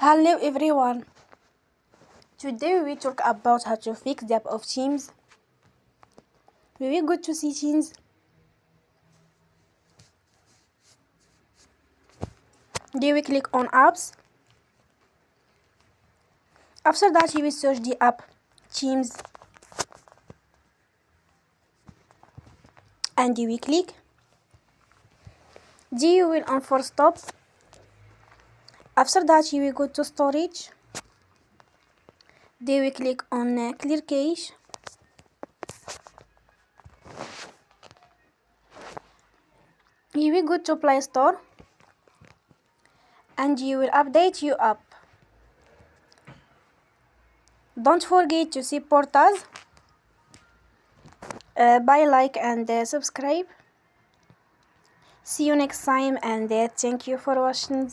Hello everyone. Today we will talk about how to fix the app of Teams. We will go to settings. Then we click on apps. After that you will search the app Teams and you will click. Then you will enforce stop. After that you will go to storage. Then we click on clear cache. You will go to Play Store and you will update your app. Don't forget to support us by like and subscribe. See you next time and thank you for watching.